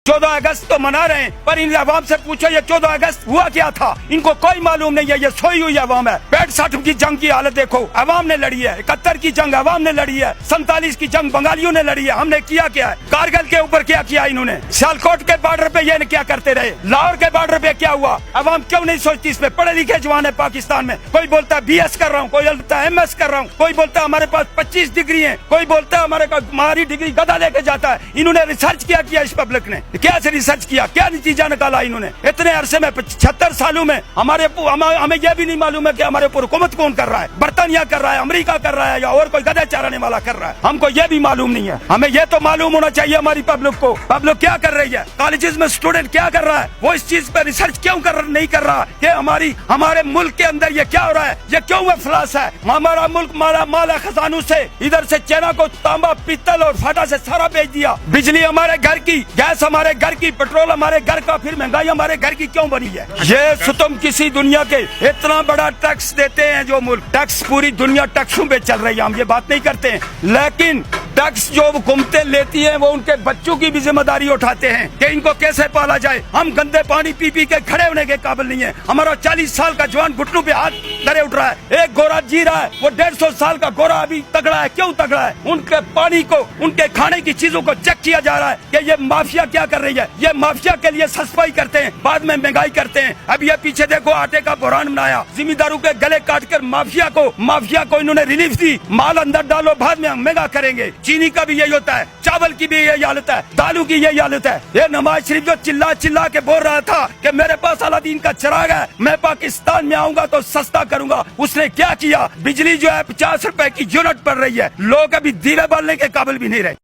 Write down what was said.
14 अगस्त तो मना रहे हैं, पर इन अवाम से पूछो ये 14 अगस्त हुआ क्या था, इनको कोई मालूम नहीं है। ये सोई हुई अवाम है। 65 की जंग की हालत देखो, अवाम ने लड़ी है। 71 की जंग अवाम ने लड़ी है। 47 की जंग बंगालियों ने लड़ी है। हमने किया क्या है? कारगिल के ऊपर क्या किया इन्होंने? सियालकोट के बॉर्डर पे ये क्या करते रहे? लाहौर के बॉर्डर पे क्या हुआ? अवाम क्यों नहीं सोचती इस पे? पढ़े लिखे जवान है पाकिस्तान में, कोई बोलता है BS कर रहा हूँ, कोई बोलता है MS कर रहा हूँ, कोई बोलता है हमारे पास 25 डिग्री है, कोई बोलता है हमारी डिग्री गधा लेके जाता है। इन्होंने रिसर्च किया इस पब्लिक ने क्या से रिसर्च किया, क्या नतीजा निकाला इन्होंने? इतने अरसे में 76 सालों में हमें यह भी नहीं मालूम है कि हमारे ऊपर हुकूमत कौन कर रहा है। बर्तानिया कर रहा है, अमेरिका कर रहा है, या और कोई गधे चराने वाला कर रहा है। हमको यह भी मालूम नहीं है। हमें यह तो मालूम होना चाहिए हमारी पब्लिक को, पब्लिक क्या कर रही है, कॉलेजेस में स्टूडेंट क्या कर रहा है, वो इस चीज पे रिसर्च क्यों नहीं कर रहा कि हमारे मुल्क के अंदर ये क्या हो रहा है, ये क्यों अफलास है। हमारा मुल्क माला खजानों से इधर से चाइना को तांबा पीतल और फाटा से सारा बेच दिया। बिजली हमारे घर की, गैस हमारे घर की, पेट्रोल हमारे घर का, फिर महंगाई हमारे घर की क्यों बनी है? ये तुम किसी दुनिया के इतना बड़ा टैक्स देते हैं, जो मुल्क टैक्स, पूरी दुनिया टैक्सों पे चल रही है, हम ये बात नहीं करते हैं, लेकिन टैक्स जो हुकूमतें लेती हैं वो उनके बच्चों की भी जिम्मेदारी उठाते हैं कि इनको कैसे पाला जाए। हम गंदे पानी पी के खड़े होने के काबिल नहीं है। हमारा 40 साल का जवान घुटनों पे हाथ धरे उठ रहा है, एक गोरा जी रहा है, वो 150 साल का गोरा अभी तगड़ा है। क्यों तगड़ा है? उनके पानी को, उनके खाने की चीजों को चेक किया जा रहा है कि ये माफिया क्या कर रही है। ये माफिया के लिए सस्पाई करते हैं, बाद में महंगाई करते हैं। अब ये पीछे देखो आटे का बुरान बनाया, जिम्मेदारों के गले काट कर माफिया को इन्होंने रिलीफ दी। माल अंदर डालो, बाद में महंगा करेंगे। चीनी का भी यही होता है, चावल की भी यही हालत है, दालों की यही हालत है। ये नवाज शरीफ जो चिल्ला के बोल रहा था कि मेरे पास अलादीन का चिराग है, मैं पाकिस्तान में आऊंगा तो सस्ता करूंगा, उसने क्या किया? बिजली जो है 50 रुपए की यूनिट पड़ रही है, लोग अभी दीवे बालने के काबिल भी नहीं रहे।